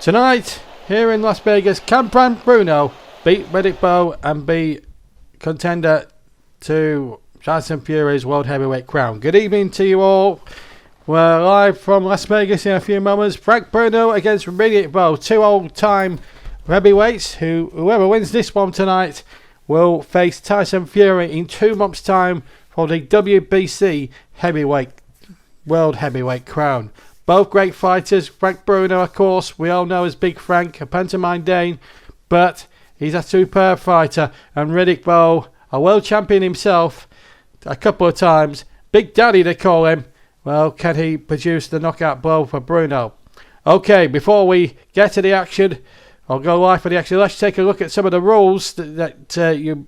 Tonight, here in Las Vegas, can Bruno beat Riddick Bowe and be contender to Tyson Fury's World Heavyweight crown? Good evening to you all. We're live from Las Vegas in a few moments. Frank Bruno against Riddick Bowe, two old-time heavyweights. Whoever wins this one tonight will face Tyson Fury in 2 months' time for the WBC World Heavyweight crown. Both great fighters. Frank Bruno, of course, we all know as Big Frank, a pantomime Dane, but he's a superb fighter. And Riddick Bowe, a world champion himself, a couple of times. Big Daddy, they call him. Well, can he produce the knockout blow for Bruno? Okay, before we get to the action, I'll go live for the action. Let's take a look at some of the rules that you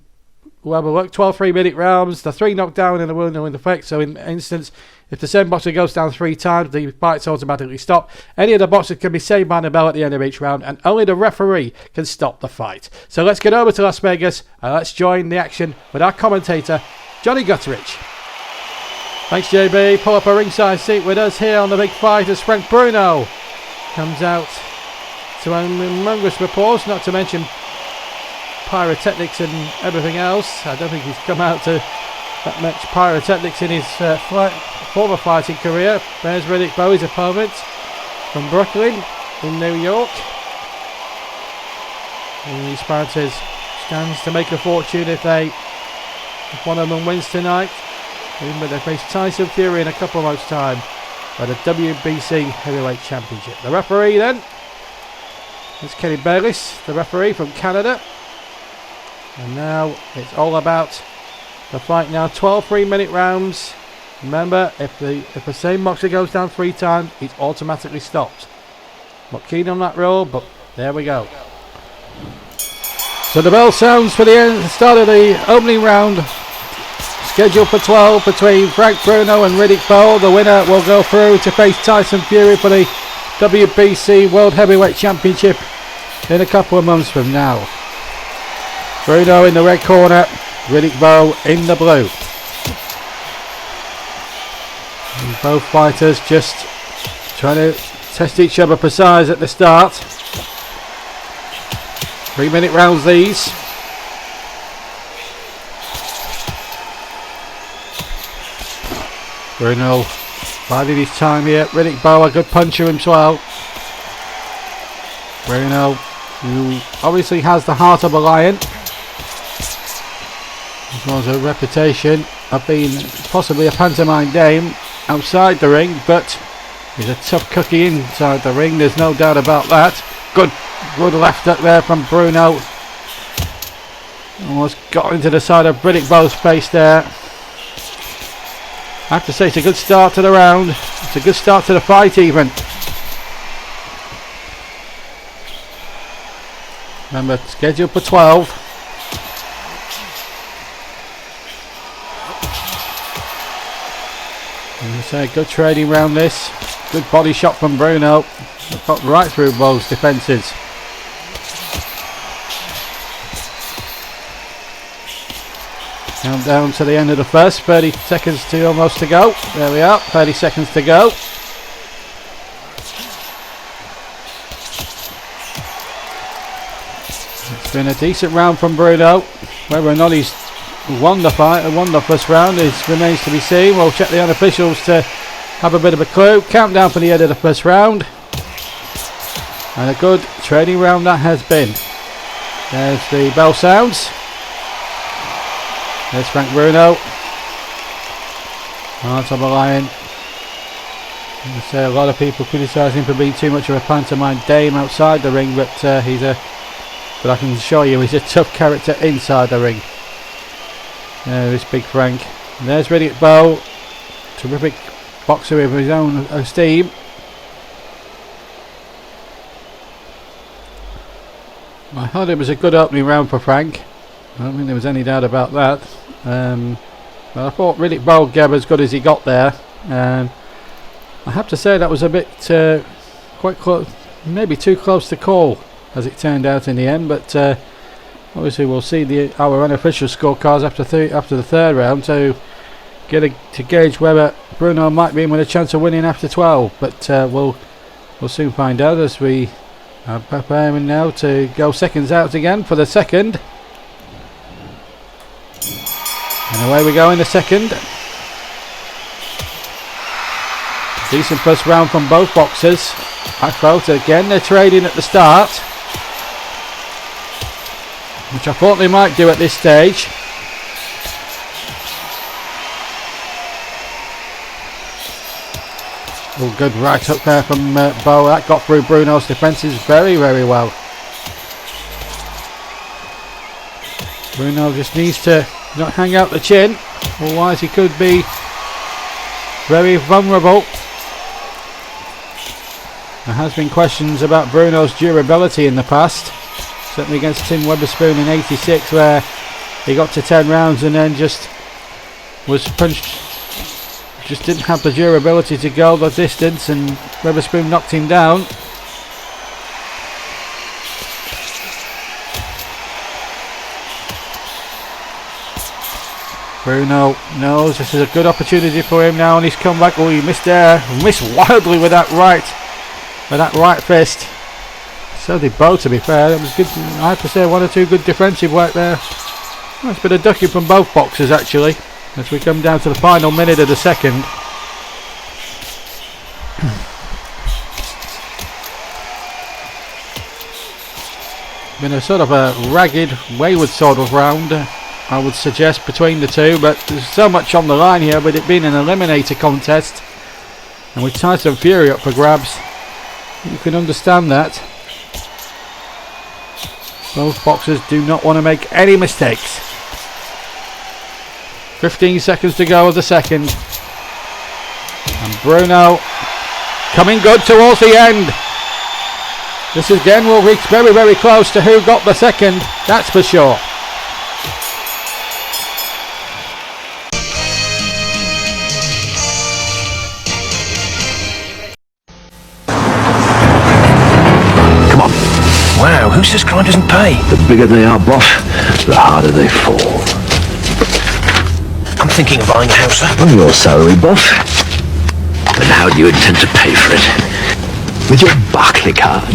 will have a look. 12 3-minute rounds, the 3 knockdown and the 1 in effect. So in instance, if the same boxer goes down 3 times, the fights automatically stop. Any of the boxers can be saved by the bell at the end of each round, and only the referee can stop the fight. So let's get over to Las Vegas and let's join the action with our commentator, Johnny Gutteridge. Thanks, JB. Pull up a ringside seat with us here on the big fight as Frank Bruno comes out to humongous applause, not to mention pyrotechnics and everything else. I don't think he's come out to that much pyrotechnics in his former fighting career. There's Riddick Bowe, his opponent from Brooklyn in New York. And these fighters stands to make a fortune if one of them wins tonight. Even when they face Tyson Fury in a couple of months' time by the WBC Heavyweight Championship. The referee then is Kenny Bayliss, the referee from Canada. And now it's all about the fight now. 12 3-minute rounds. Remember, if the same boxer goes down 3 times, it's automatically stopped. Not keen on that rule, but there we go. So the bell sounds for the start of the opening round. Scheduled for 12 between Frank Bruno and Riddick Bowe. The winner will go through to face Tyson Fury for the WBC World Heavyweight Championship in a couple of months from now. Bruno in the red corner, Riddick Bowe in the blue. And both fighters just trying to test each other for size at the start. 3-minute rounds these. Bruno biding his time here. Riddick Bowe, a good puncher himself. Bruno, who obviously has the heart of a lion, as well as a reputation of being possibly a pantomime dame outside the ring, but he's a tough cookie inside the ring, there's no doubt about that. Good left up there from Bruno. Almost got into the side of Riddick Bowe's face there. I have to say, it's a good start to the round. It's a good start to the fight even. Remember, scheduled for 12. And I say, good trading round this. Good body shot from Bruno. Got right through Bowe's defences. Countdown to the end of the first, 30 seconds to almost to go. There we are, 30 seconds to go. It's been a decent round from Bruno. Whether or not he's won the fight and won the first round remains to be seen. We'll check the unofficials to have a bit of a clue. Countdown for the end of the first round. And a good trading round that has been. There's the bell sounds. There's Frank Bruno. Heart of a lion. I say a lot of people criticise him for being too much of a pantomime dame outside the ring, but but I can assure you he's a tough character inside the ring. There's Big Frank. And there's Riddick Bowe, terrific boxer with his own esteem. I thought it was a good opening round for Frank. I don't think there was any doubt about that. But I thought Riddick Bowe gave as good as he got there. I have to say that was a bit quite close, maybe too close to call as it turned out in the end. But obviously we'll see our unofficial scorecards after the third round to gauge whether Bruno might be in with a chance of winning after 12. But we'll soon find out as I'm preparing now to go seconds out again for the second. And away we go in the second. Decent first round from both boxers. I felt again they're trading at the start, which I thought they might do at this stage. Oh, good right hook there from Bowe. That got through Bruno's defences very, very well. Bruno just needs to not hang out the chin, otherwise he could be very vulnerable. There has been questions about Bruno's durability in the past, certainly against Tim Weatherspoon in '86, where he got to 10 rounds and then just was punched. Just didn't have the durability to go the distance, and Weatherspoon knocked him down. Bruno knows this is a good opportunity for him now, and he's come back. Oh, he missed there, missed wildly with that right fist. So did Bowe, to be fair. It was good. I have to say, one or two good defensive work there. Nice bit of ducking from both boxers actually, as we come down to the final minute of the second. Been a sort of a ragged, wayward sort of round, I would suggest, between the two, but there's so much on the line here with it being an eliminator contest, and with Tyson Fury up for grabs. You can understand that. Both boxers do not want to make any mistakes. 15 seconds to go of the second. And Bruno coming good towards the end. This again will reach very, very close to who got the second, that's for sure. Come on. Wow, who says crime doesn't pay? The bigger they are, boss, the harder they fall. I'm thinking of buying a house, sir. On your salary, boss. And how do you intend to pay for it? With your Barclay card?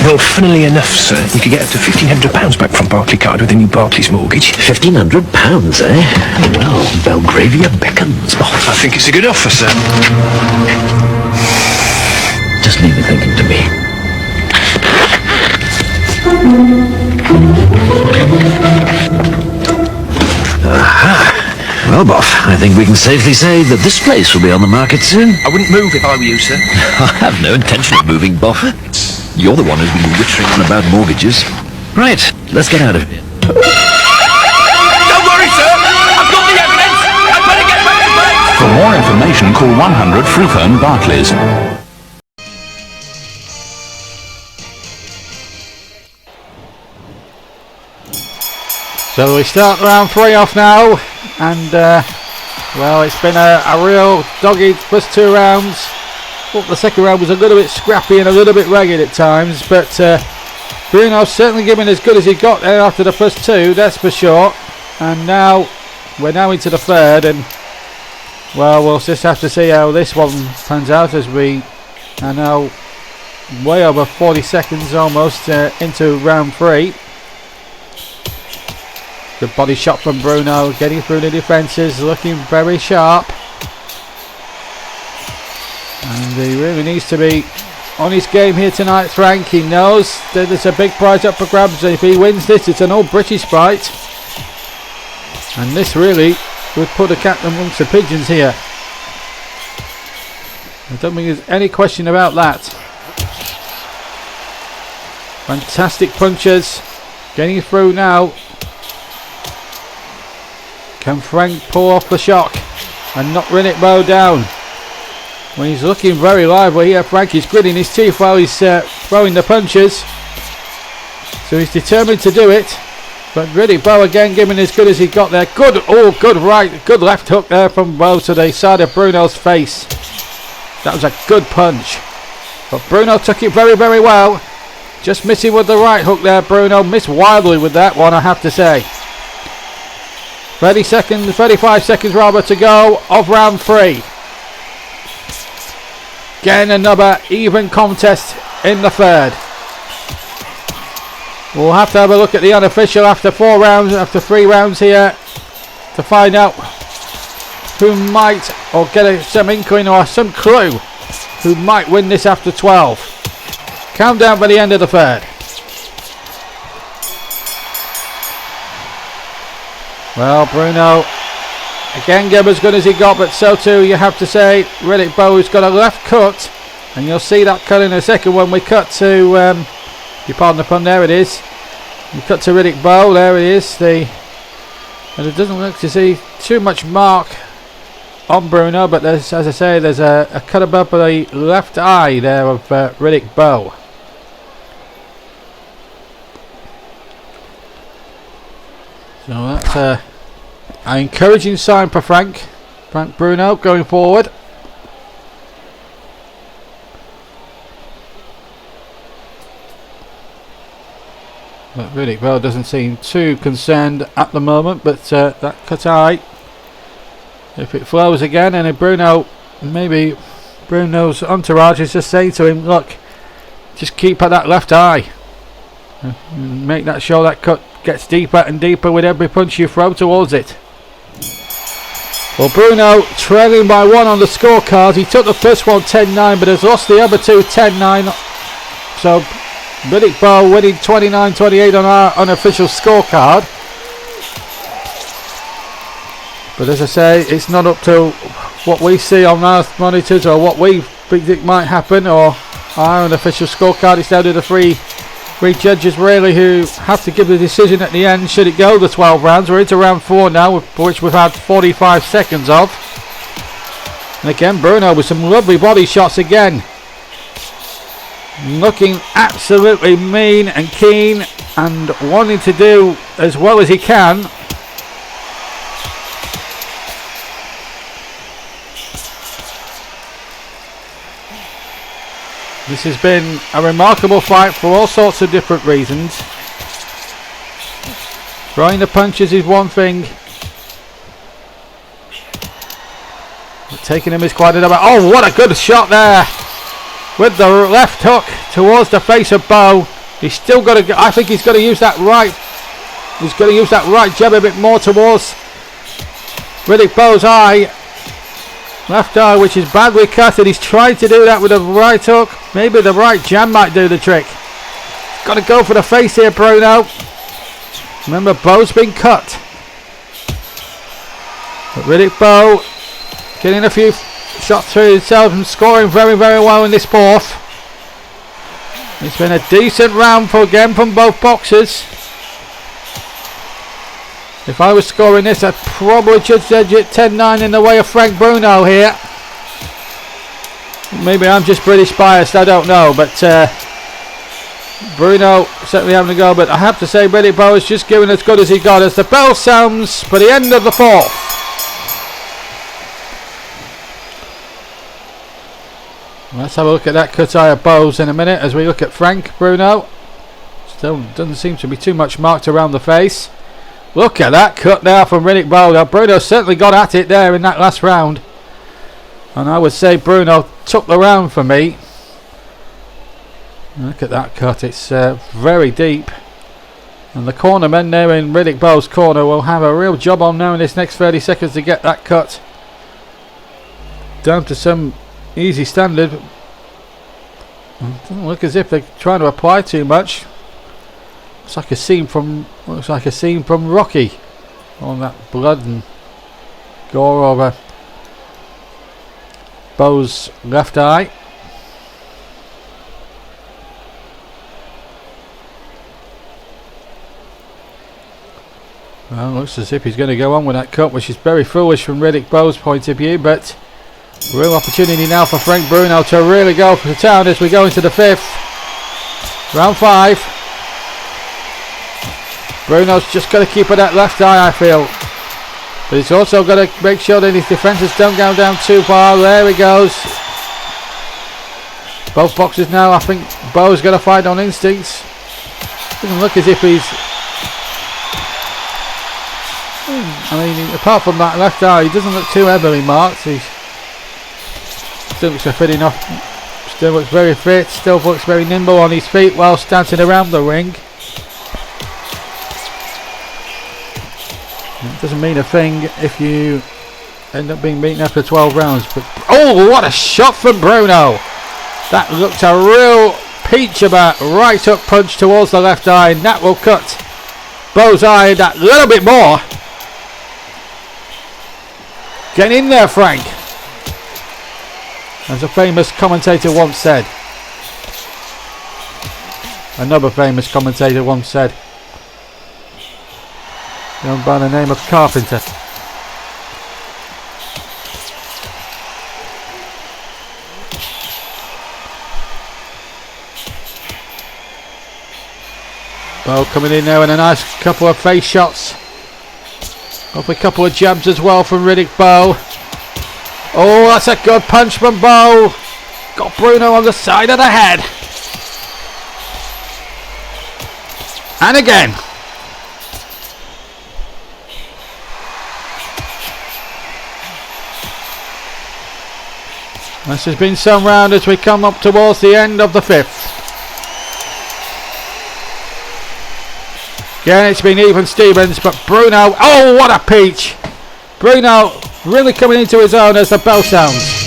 Well, funnily enough, sir, you could get up to £1,500 back from Barclaycard with a new Barclays mortgage. £1,500, eh? Well, Belgravia beckons, boss. I think it's a good offer, sir. Just leave the thinking to me. Aha! Well, boss, I think we can safely say that this place will be on the market soon. I wouldn't move if I were you, sir. I have no intention of moving, boss. You're the one who's been wittering on about mortgages. Right, let's get out of here. Don't worry, sir! I've got the evidence! I'd better get back to bed! For more information, call 100 free phone Barclays. So we start round 3 off now, and well, it's been a real dogged first 2 rounds. Well, the second round was a little bit scrappy and a little bit ragged at times, but Bruno's certainly given as good as he got there after the first 2, that's for sure. And now we're now into the third, and well, we'll just have to see how this one pans out, as we are now way over 40 seconds almost into round 3. Good body shot from Bruno, getting through the defences, looking very sharp. And he really needs to be on his game here tonight, Frank. He knows that there's a big prize up for grabs. If he wins this, it's an old British fight. And this really would put a cat amongst the pigeons here. I don't think there's any question about that. Fantastic punches. Getting through now. Can Frank pull off the shock and knock Riddick Bowe down? Well, he's looking very lively here. Frank is gritting his teeth while he's throwing the punches. So he's determined to do it. But Riddick Bowe again giving as good as he got there. Good, oh, good right, good left hook there from Bowe to the side of Bruno's face. That was a good punch. But Bruno took it very, very well. Just missing with the right hook there. Bruno missed wildly with that one, I have to say. 35 seconds rather to go of round 3. Again, another even contest in the third. We'll have to have a look at the unofficial after 3 rounds here to find out who might, or get some inkling or some clue who might win this after 12. Countdown for the end of the third. Well, Bruno again gave as good as he got, but so too you have to say Riddick Bowe's got a left cut, and you'll see that cut in a second when we cut to you pardon the pun, there it is. We cut to Riddick Bowe, there it is. And it doesn't look to see too much mark on Bruno, but there's, as I say, there's a cut above the left eye there of Riddick Bowe. So that's an encouraging sign for Frank Bruno going forward. But Riddick Bowe doesn't seem too concerned at the moment, but that cut eye, if it flows again, and if maybe Bruno's entourage is just saying to him, look, just keep at that left eye. Make that sure that cut gets deeper and deeper with every punch you throw towards it. Well, Bruno trailing by 1 on the scorecard. He took the first one 10-9, but has lost the other two 10-9. So Riddick Bowe winning 29-28 on our unofficial scorecard. But as I say, it's not up to what we see on our monitors or what we think might happen or our unofficial scorecard. It's down to the three judges really who have to give the decision at the end. Should it go the 12 rounds? We're into round 4 now, which we've had 45 seconds of. And again, Bruno with some lovely body shots again. Looking absolutely mean and keen and wanting to do as well as he can. This has been a remarkable fight for all sorts of different reasons. Throwing the punches is one thing, but taking them is quite another. Oh, what a good shot there with the left hook towards the face of Bowe. He's still got to. I think he's got to use that right. He's got to use that right jab a bit more towards Riddick Bowe's eye. Left eye, which is badly cut, and he's trying to do that with a right hook. Maybe the right jab might do the trick. Got to go for the face here, Bruno. Remember, Bowe's been cut. But Riddick Bowe getting a few shots through himself and scoring very, very well in this fourth. It's been a decent round from both boxers. If I was scoring this, I'd probably judge it 10-9 in the way of Frank Bruno here. Maybe I'm just British biased, I don't know, but Bruno certainly having a go. But I have to say, Riddick Bowe is just giving as good as he got as the bell sounds for the end of the fourth. Let's have a look at that cut eye of Bowe's in a minute as we look at Frank Bruno. Still doesn't seem to be too much marked around the face. Look at that cut there from Riddick Bowe. Now Bruno certainly got at it there in that last round, and I would say Bruno took the round for me. Look at that cut, it's very deep, and the corner men there in Riddick Bowe's corner will have a real job on now in this next 30 seconds to get that cut down to some easy standard. It doesn't look as if they're trying to apply too much. Looks like a scene from Rocky. All that blood and gore over Bowe's left eye. Well, looks as if he's going to go on with that cut, which is very foolish from Riddick Bowe's point of view, but real opportunity now for Frank Bruno to really go for the town as we go into the fifth. Round 5. Bruno's just got to keep at that left eye, I feel. But he's also got to make sure that his defences don't go down too far. There he goes. Both boxers now, I think Bowe's going to fight on instincts. Doesn't look as if he's... I mean, apart from that left eye, he doesn't look too heavily marked. He still looks fit enough. Still looks very fit. Still looks very nimble on his feet while dancing around the ring. It doesn't mean a thing if you end up being beaten after 12 rounds. But oh, what a shot from Bruno! That looked a real peach of a right up punch towards the left eye, and that will cut Bowe's eye that little bit more. Get in there, Frank. As a famous commentator once said. Another famous commentator once said. Known by the name of Carpenter. Bowe coming in there with a nice couple of face shots. Up a couple of jabs as well from Riddick Bowe. Oh, that's a good punch from Bowe. Got Bruno on the side of the head. And again. This has been some round as we come up towards the end of the 5th. Yeah, it's been even Stevens, but Bruno, oh, what a peach! Bruno really coming into his own as the bell sounds.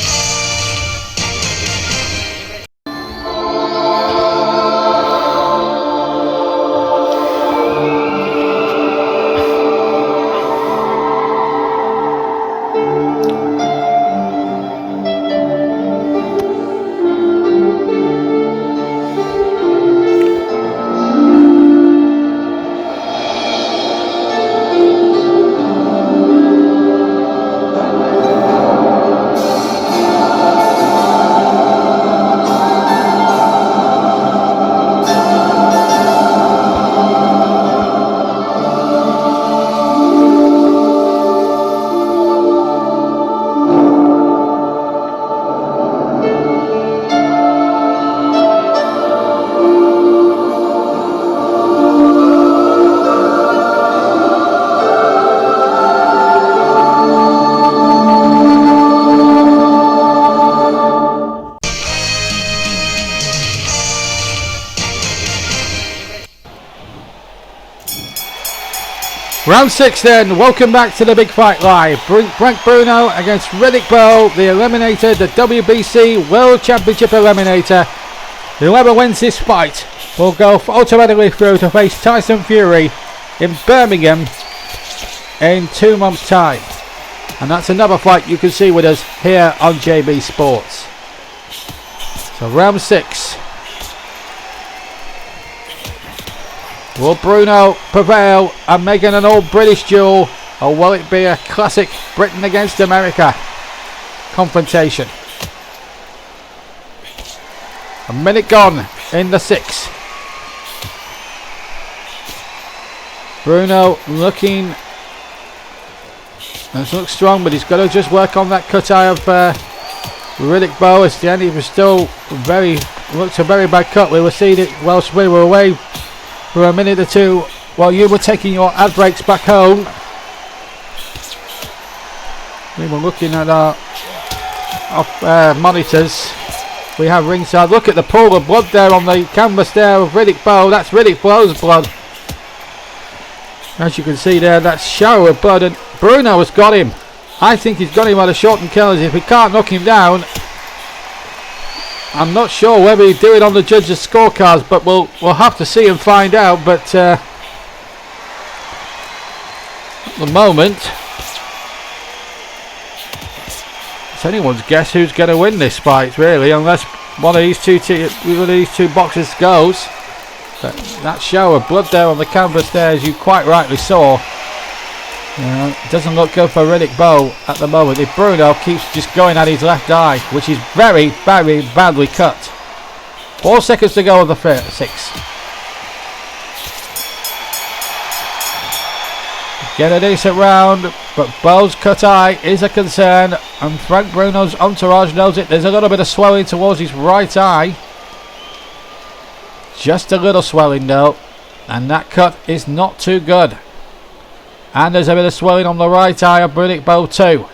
Round 6 then, welcome back to the Big Fight Live. Frank Bruno against Riddick Bowe, the Eliminator, the WBC World Championship Eliminator. Whoever wins this fight will go automatically through to face Tyson Fury in Birmingham in 2 months' time. And that's another fight you can see with us here on JB Sports. So round 6. Will Bruno prevail and make it an all-British duel, or will it be a classic Britain against America confrontation? A minute gone in the 6th. Bruno looking, looks strong, but he's got to just work on that cut eye of Riddick Bowe. At the end, he was still looked a very bad cut. We were seeing it whilst we were away for a minute or two while you were taking your ad breaks back home. We were looking at our monitors. We have ringside. Look at the pool of blood there on the canvas there of Riddick Bowe. That's Riddick Bowe's blood. As you can see there, that shower of blood, and Bruno has got him. I think he's got him at a short and kills. If he can't knock him down, I'm not sure whether he'd do it on the judges' scorecards, but we'll have to see and find out. But at the moment, it's anyone's guess who's going to win this fight, really, unless one of these two boxers goes. But that shower of blood there on the canvas there, as you quite rightly saw, doesn't look good for Riddick Bowe at the moment. If Bruno keeps just going at his left eye, which is very, very badly cut. 4 seconds to go of the 6th. Get a decent round, but Bowe's cut eye is a concern, and Frank Bruno's entourage knows it. There's a little bit of swelling towards his right eye. Just a little swelling though, and that cut is not too good. And there's a bit of swelling on the right eye of Riddick Bowe too.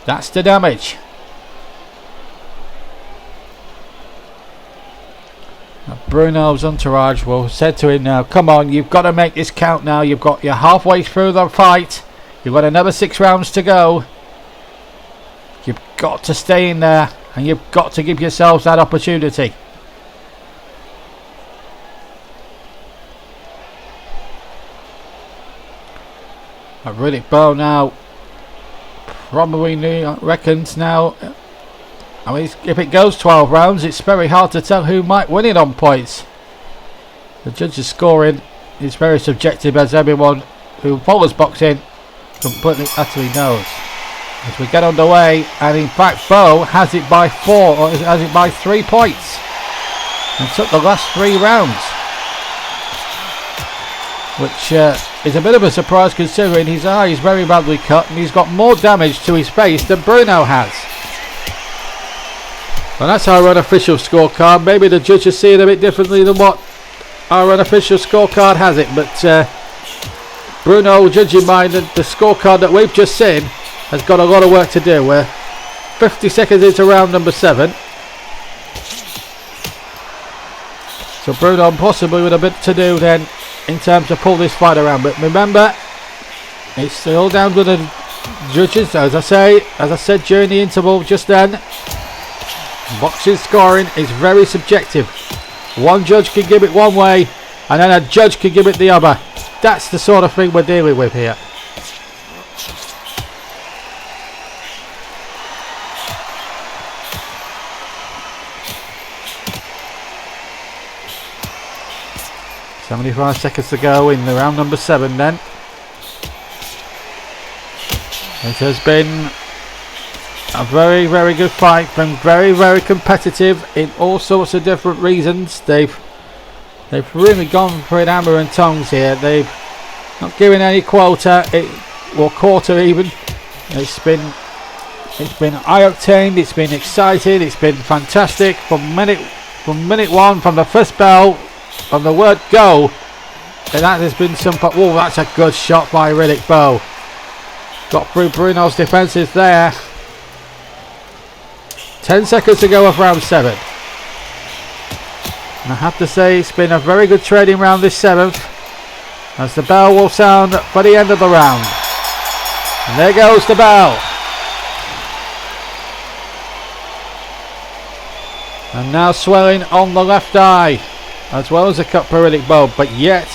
That's the damage. Now Bruno's entourage will said to him now, come on, you've got to make this count now. You're halfway through the fight. You've got another 6 rounds to go. You've got to stay in there, and you've got to give yourselves that opportunity. Riddick Bowe now probably reckons now, I mean, if it goes 12 rounds, it's very hard to tell who might win it on points. The judges' scoring is very subjective, as everyone who follows boxing completely utterly knows. As we get underway, and in fact Bowe has it by 4, or has it by 3 points, and took the last 3 rounds, which is a bit of a surprise considering his eye is very badly cut and he's got more damage to his face than Bruno has. Well, that's our unofficial scorecard. Maybe the judges see it a bit differently than what our unofficial scorecard has it, but Bruno, judging by the scorecard that we've just seen, has got a lot of work to do. We're 50 seconds into round number 7. So Bruno possibly with a bit to do then in terms of pull this fight around. But remember, it's still down to the judges. As I said during the interval just then, boxing scoring is very subjective. One judge can give it one way, and then a judge can give it the other. That's the sort of thing we're dealing with here. "75 seconds to go in the round number 7 then. It has been a very, very good fight, been very, very competitive in all sorts of different reasons. They've really gone for it hammer and tongs here. They've not given any quarter even. It's been eye-octaned, it's been exciting, it's been fantastic from minute 1, from the first bell, from the word go. And that has been some. Oh, that's a good shot by Riddick Bowe. Got through Bruno's defences there. 10 seconds to go of round 7. And I have to say it's been a very good trading round this 7th, as the bell will sound for the end of the round. And there goes the bell. And now swelling on the left eye, as well as a cut for Riddick Bowe, but yet,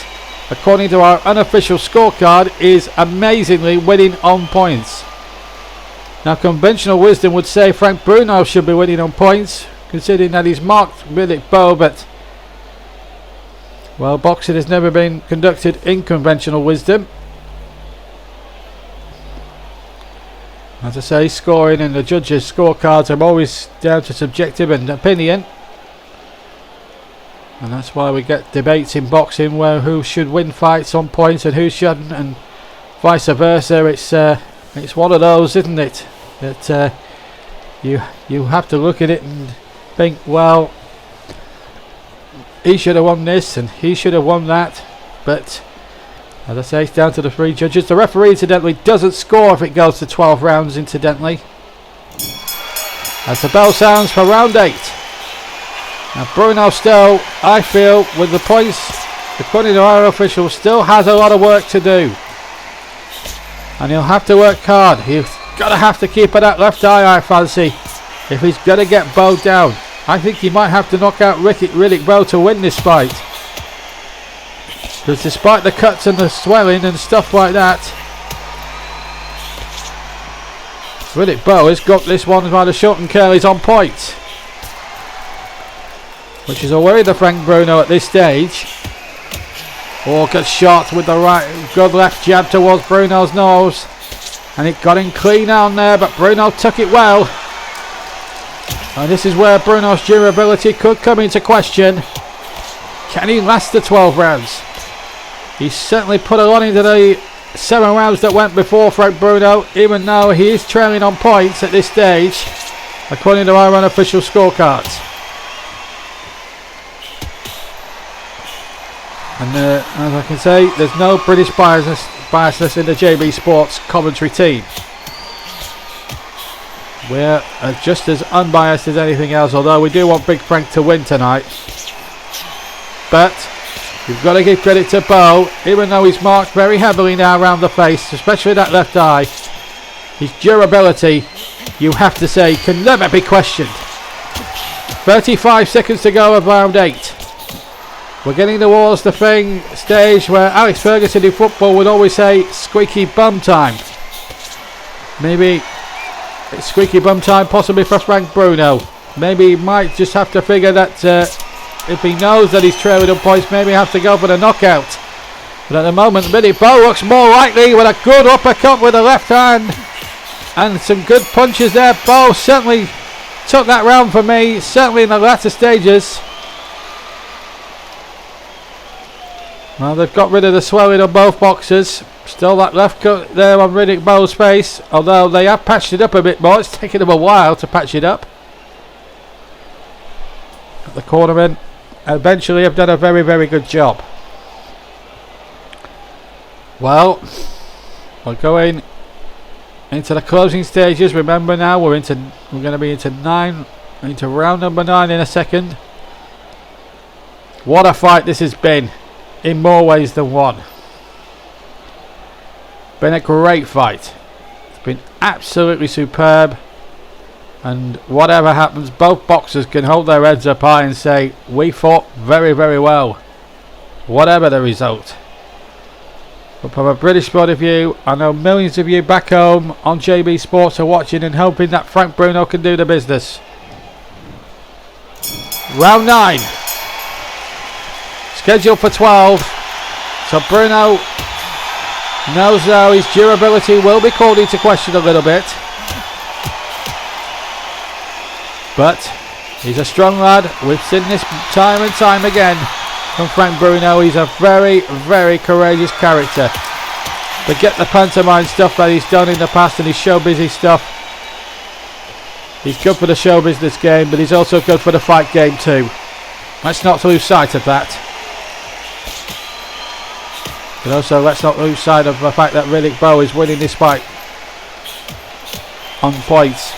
according to our unofficial scorecard, is amazingly winning on points. Now, conventional wisdom would say Frank Bruno should be winning on points, considering that he's marked Riddick Bowe, but well, boxing has never been conducted in conventional wisdom. As I say, scoring and the judges' scorecards are always down to subjective and opinion, and that's why we get debates in boxing where who should win fights on points and who shouldn't, and vice versa. It's one of those, isn't it, that you have to look at it and think, well, he should have won this and he should have won that. But as I say, it's down to the 3 judges. The referee, incidentally, doesn't score if it goes to 12 rounds, incidentally, as the bell sounds for round 8. Now Bruno still, I feel, with the points, according to our officials, still has a lot of work to do. And he'll have to work hard. He's have to keep at that left eye, I fancy, if he's going to get Bowe down. I think he might have to knock out Riddick Bowe to win this fight, because despite the cuts and the swelling and stuff like that, Riddick Bowe has got this one by the short and curlies on point, which is a worry to Frank Bruno at this stage. Oh, good shot with the right, good left jab towards Bruno's nose, and it got in clean on there, but Bruno took it well. And this is where Bruno's durability could come into question. Can he last the 12 rounds? He certainly put a lot into the 7 rounds that went before Frank Bruno, even though he is trailing on points at this stage, according to our unofficial scorecards. And as I can say, there's no British biasness in the JB Sports commentary team. We're just as unbiased as anything else, although we do want Big Frank to win tonight. but you've got to give credit to Bowe, even though he's marked very heavily now around the face, especially that left eye. His durability, you have to say, can never be questioned. 35 seconds to go of round 8. We're getting towards the stage where Alex Ferguson in football would always say squeaky bum time. Maybe it's squeaky bum time possibly for Frank Bruno. Maybe he might just have to figure that if he knows that he's trailing on points, maybe have to go for the knockout. But at the moment, Riddick Bowe looks more likely with a good uppercut with the left hand. And some good punches there. Bowe certainly took that round for me, certainly in the latter stages. Well, they've got rid of the swelling on both boxers. Still that left cut there on Riddick Bowe's face, although they have patched it up a bit more. It's taken them a while to patch it up. The cornermen eventually have done a very, very good job. Well, we're going into the closing stages. Remember now, we're going to be into round number 9 in a second. What a fight this has been, in more ways than one. Been a great fight. It's been absolutely superb. And whatever happens, both boxers can hold their heads up high and say, we fought very, very well, whatever the result. But from a British point of view, I know millions of you back home on JB Sports are watching and hoping that Frank Bruno can do the business. Round 9. Scheduled for 12. So Bruno knows though his durability will be called into question a little bit. But he's a strong lad. We've seen this time and time again from Frank Bruno. He's a very, very courageous character. Forget the pantomime stuff that he's done in the past and his show busy stuff. He's good for the show business game, but he's also good for the fight game too. Let's not lose sight of that. But also let's not lose sight of the fact that Riddick Bowe is winning this fight on points,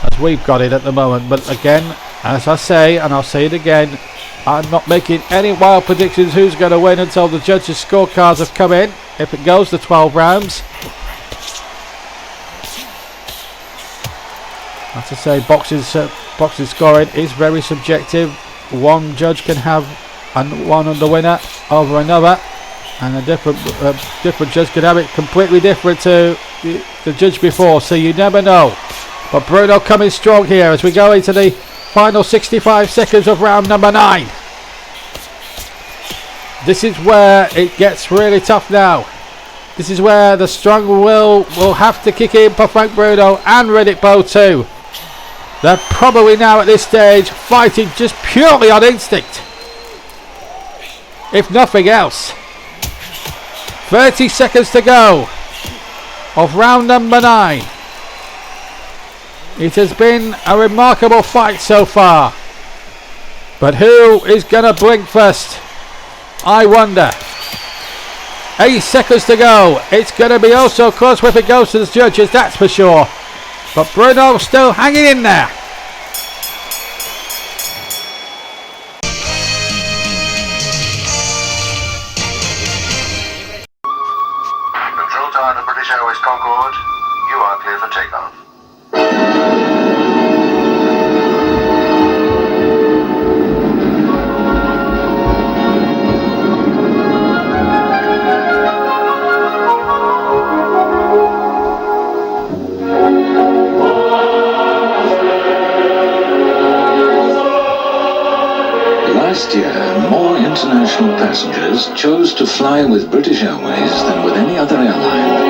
as we've got it at the moment. But again, as I say, and I'll say it again, I'm not making any wild predictions who's going to win until the judges' scorecards have come in, if it goes to 12 rounds. As I say, boxing scoring is very subjective. One judge can have one on the winner over another, and a different judge can have it completely different to the judge before, so you never know. But Bruno coming strong here as we go into the final 65 seconds of round number 9. This is where it gets really tough now. This is where the strong will have to kick in for Frank Bruno and Riddick Bowe too. They're probably now at this stage fighting just purely on instinct, if nothing else. 30 seconds to go of round number 9. It has been a remarkable fight so far, but who is going to blink first? I wonder. 8 seconds to go. It's going to be also close if it goes to the judges, that's for sure. But Bruno still hanging in there. Control tower to British Airways Concorde. You are clear for takeoff. Last year, more international passengers chose to fly with British Airways than with any other airline.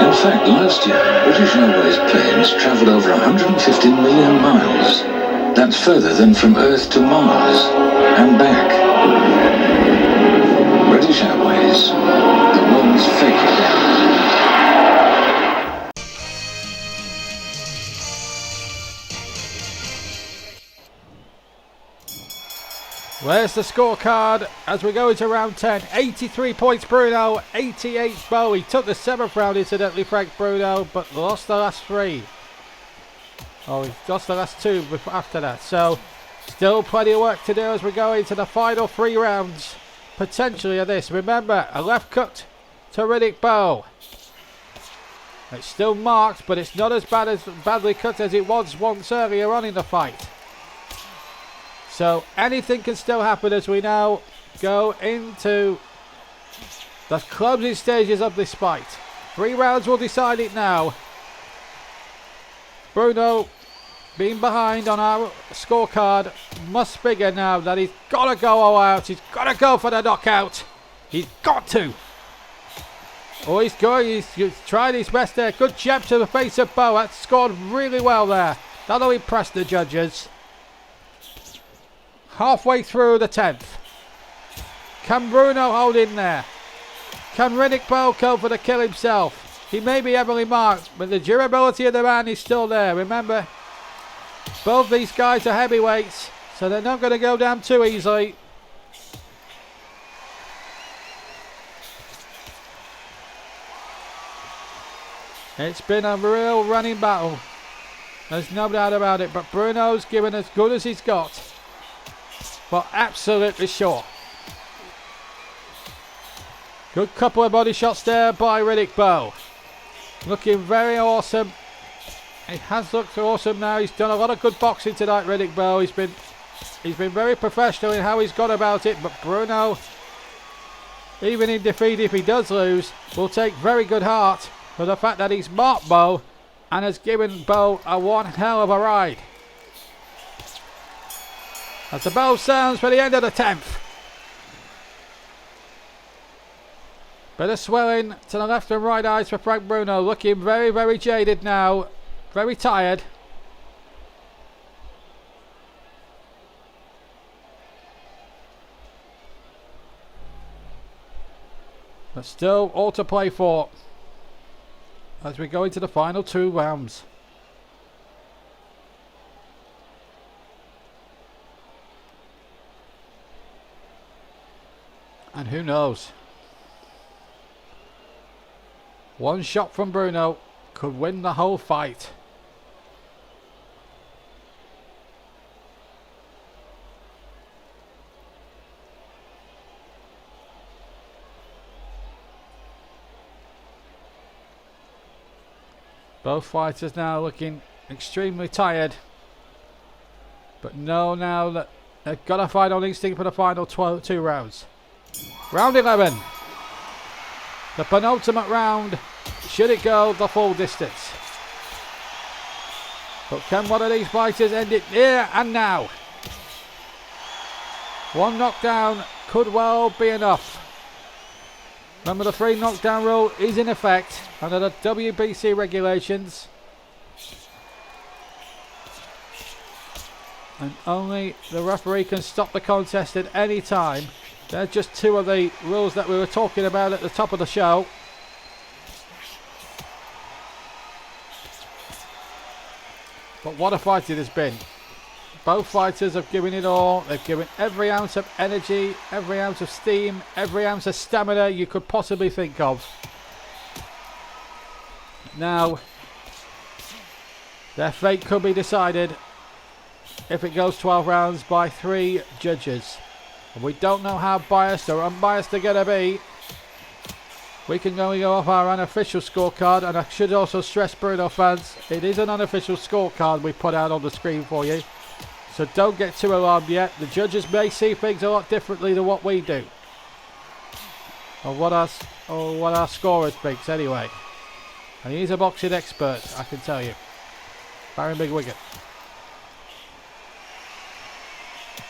In fact, last year, British Airways planes travelled over 150 million miles. That's further than from Earth to Mars and back. British Airways, the world's favourite airline. Where's the scorecard as we go into round 10? 83 points Bruno, 88 Bowe. He took the 7th round incidentally, Frank Bruno, but lost the last 3. Oh, he lost the last 2 after that. So, still plenty of work to do as we go into the final 3 rounds, potentially of this. Remember, a left cut to Riddick Bowe. It's still marked, but it's not as badly cut as it was once earlier on in the fight. So anything can still happen as we now go into the closing stages of this fight. 3 rounds will decide it now. Bruno, being behind on our scorecard, must figure now that he's got to go all out. He's got to go for the knockout. He's got to. Oh, he's going. He's tried his best there. Good jab to the face of Bowe. That scored really well there. That'll impress the judges. Halfway through the 10th. Can Bruno hold in there? Can Riddick Bowe go for the kill himself? He may be heavily marked, but the durability of the man is still there. Remember, both these guys are heavyweights, so they're not going to go down too easily. It's been a real running battle. There's no doubt about it, but Bruno's given as good as he's got. But absolutely sure. Good couple of body shots there by Riddick Bowe. Looking very awesome. He has looked awesome now. He's done a lot of good boxing tonight, Riddick Bowe. He's been very professional in how he's gone about it. But Bruno, even in defeat, if he does lose, will take very good heart for the fact that he's marked Bowe and has given Bowe a one hell of a ride. As the bell sounds for the end of the 10th. Bit of swelling to the left and right eyes for Frank Bruno. Looking very, very jaded now. Very tired. But still all to play for as we go into the final 2 rounds. And who knows? One shot from Bruno could win the whole fight. Both fighters now looking extremely tired. But know now that they've got to fight on instinct for the final 2 rounds. Round 11. The penultimate round. Should it go the full distance? But can one of these fighters end it here and now? One knockdown could well be enough. Remember, the 3 knockdown rule is in effect under the WBC regulations. And only the referee can stop the contest at any time. They're just 2 of the rules that we were talking about at the top of the show. But what a fight it has been. Both fighters have given it all. They've given every ounce of energy, every ounce of steam, every ounce of stamina you could possibly think of. Now, their fate could be decided if it goes 12 rounds by 3 judges. And we don't know how biased or unbiased they're going to be. We can only go off our unofficial scorecard, and I should also stress, Bruno fans, it is an unofficial scorecard we put out on the screen for you. So don't get too alarmed yet. The judges may see things a lot differently than what we do. Or what our scorer thinks anyway. And he's a boxing expert, I can tell you. Baron Bigwigan.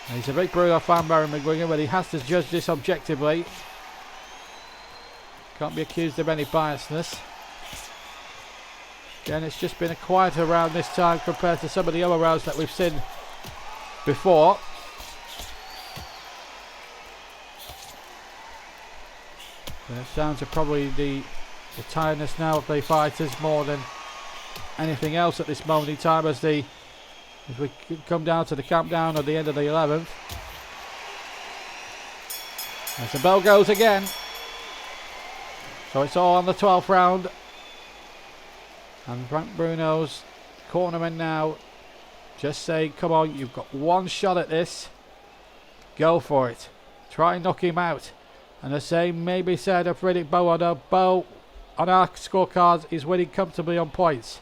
And he's a big Bruno fan, Baron McGuigan, but he has to judge this objectively. Can't be accused of any biasness. Again, it's just been a quieter round this time compared to some of the other rounds that we've seen before. And it's down to probably the tiredness now of the fighters more than anything else at this moment in time as we come down to the countdown at the end of the 11th. As the bell goes again. So it's all on the 12th round. And Frank Bruno's cornerman now just saying, come on, you've got one shot at this. Go for it. Try and knock him out. And the same may be said of Riddick Bowe, although Bowe on our scorecards is winning comfortably on points.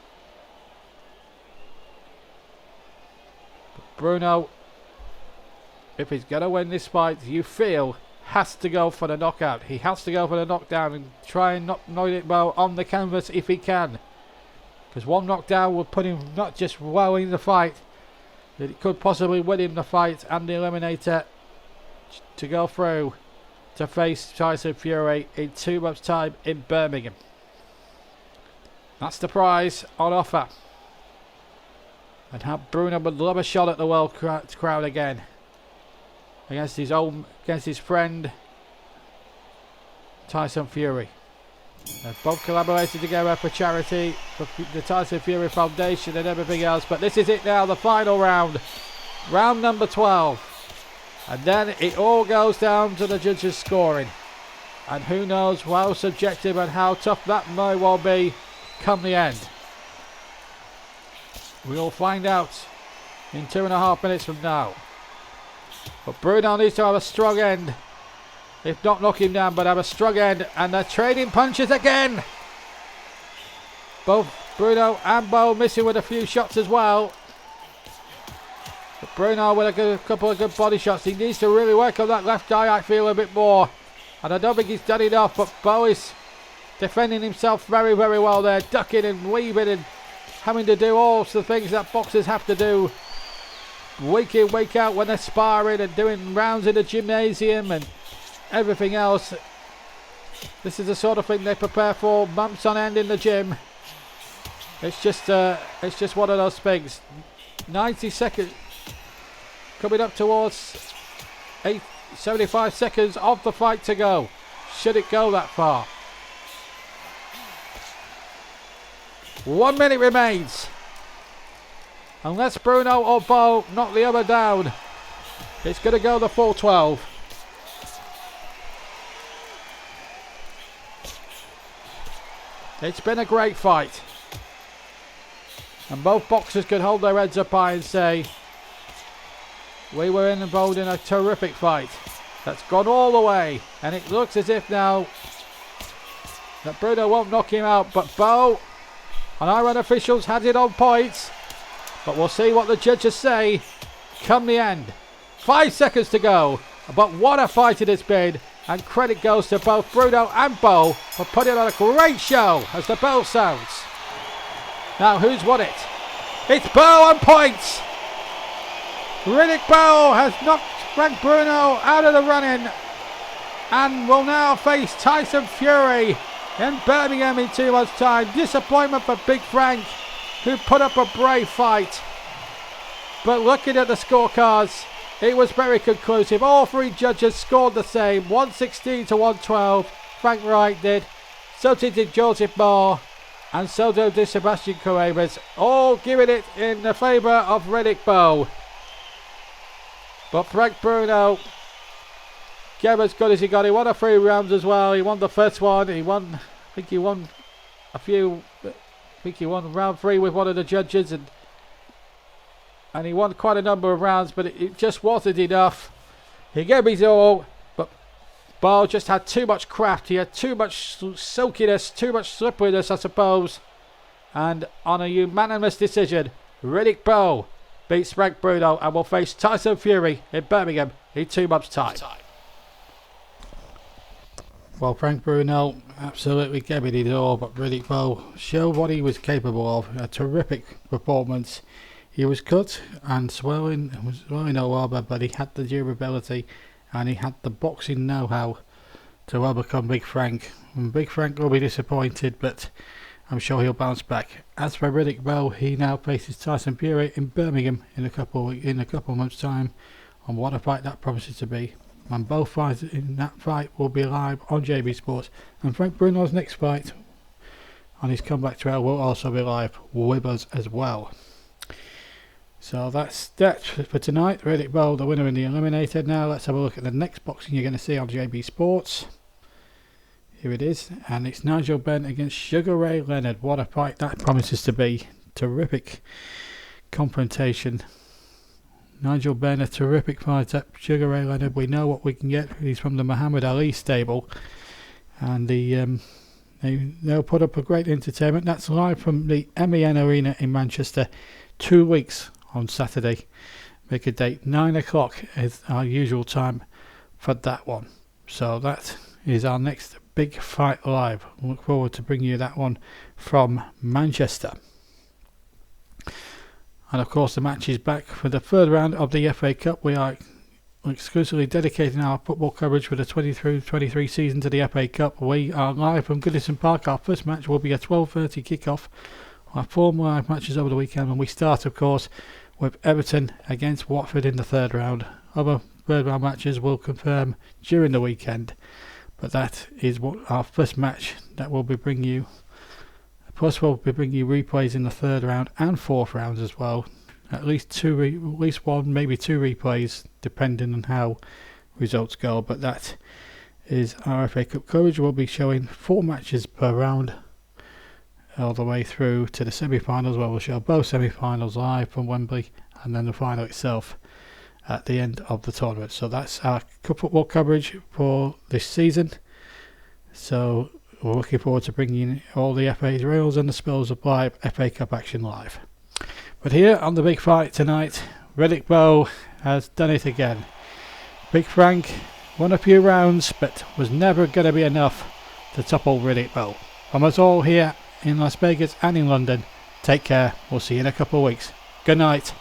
But Bruno, if he's going to win this fight, you feel, has to go for the knockout. He has to go for the knockdown and try and knock Riddick Bowe on the canvas if he can. Because one knockdown will put him not just well in the fight, but it could possibly win him the fight and the Eliminator to go through to face Tyson Fury in 2 months' time in Birmingham. That's the prize on offer. And how Bruno would love a shot at the world crowd again. Against his friend Tyson Fury. They've both collaborated together for charity, for the Tyson Fury Foundation and everything else. But this is it now, the final round. Round number 12. And then it all goes down to the judges' scoring. And who knows how subjective and how tough that may well be come the end. We'll find out in 2.5 minutes from now. But Bruno needs to have a strong end. If not knock him down, but have a strong end. And they're trading punches again. Both Bruno and Bowe missing with a few shots as well. But Bruno with a couple of good body shots. He needs to really work on that left eye, I feel, a bit more. And I don't think he's done enough, but Bowe is defending himself very, very well there. Ducking and weaving and having to do all the things that boxers have to do. Week in, week out when they're sparring and doing rounds in the gymnasium and everything else. This is the sort of thing they prepare for months on end in the gym. It's just one of those things. 90 seconds. Coming up towards 75 seconds of the fight to go. Should it go that far? 1 minute remains. Unless Bruno or Bowe knock the other down, it's going to go the full 12. It's been a great fight. And both boxers could hold their heads up high and say, we were involved in a terrific fight that's gone all the way, and it looks as if now that Bruno won't knock him out, but Bowe and our own officials had it on points, but we'll see what the judges say come the end. 5 seconds to go, but what a fight it has been, and credit goes to both Bruno and Bowe for putting on a great show as the bell sounds. Now who's won it? It's Bowe on points. Riddick Bowe has knocked Frank Bruno out of the running and will now face Tyson Fury in Birmingham in 2 months' time. Disappointment for Big Frank, who put up a brave fight. But looking at the scorecards, it was very conclusive. All 3 judges scored the same, 116 to 112. Frank Wright did. So did Joseph Moore. And so did Sebastian Cuevas. All giving it in the favour of Riddick Bowe. But Frank Bruno gave as good as he got. He won a 3 rounds as well. He won the first one. He won round 3 with one of the judges, and he won quite a number of rounds, but it just wasn't enough. He gave his all, but Bowe just had too much craft. He had too much silkiness, too much slipperiness, I suppose. And on a unanimous decision, Riddick Bowe beats Frank Bruno and will face Tyson Fury in Birmingham in 2 months' time. Well, Frank Bruno absolutely gave it his all, but Riddick Bowe showed what he was capable of. A terrific performance. He was cut and swelling all over, but he had the durability and he had the boxing know-how to overcome Big Frank. And Big Frank will be disappointed, but I'm sure he'll bounce back. As for Riddick Bowe, he now faces Tyson Fury in Birmingham in a couple of months' time. And what a fight that promises to be. And both fights in that fight will be live on JB Sports. And Frank Bruno's next fight on his comeback trail will also be live with us as well. So that's that for tonight. Riddick Bowe, the winner in the Eliminator. Now let's have a look at the next boxing you're going to see on JB Sports. Here it is, and it's Nigel Benn against Sugar Ray Leonard. What a fight that promises to be. Terrific confrontation. Nigel Benn, a terrific fighter. Sugar Ray Leonard, we know what we can get. He's from the Muhammad Ali stable, and they'll put up a great entertainment. That's live from the MEN Arena in Manchester. 2 weeks on Saturday. Make a date. 9 o'clock is our usual time for that one. So that is our next big fight live. Look forward to bringing you that one from Manchester. And of course the match is back for the third round of the FA Cup. We are exclusively dedicating our football coverage for the 22-23 season to the FA Cup. We are live from Goodison Park. Our first match will be a 12:30 kickoff. Our 4 live matches over the weekend, and we start of course with Everton against Watford in the third round. Other third round matches will confirm during the weekend, but that is what our first match that will be bringing you. Plus we'll be bringing you replays in the third round and fourth rounds as well. At least one, maybe 2 replays, depending on how results go. But that is our FA Cup coverage. We'll be showing 4 matches per round, all the way through to the semi-finals, where we'll show both semi-finals live from Wembley, and then the final itself at the end of the tournament. So that's our football coverage for this season. So we're looking forward to bringing all the FA rails and the spills of live FA Cup action live. But here on the big fight tonight, Riddick Bowe has done it again. Big Frank won a few rounds, but was never going to be enough to topple Riddick Bowe. From us all here in Las Vegas and in London, take care. We'll see you in a couple of weeks. Good night.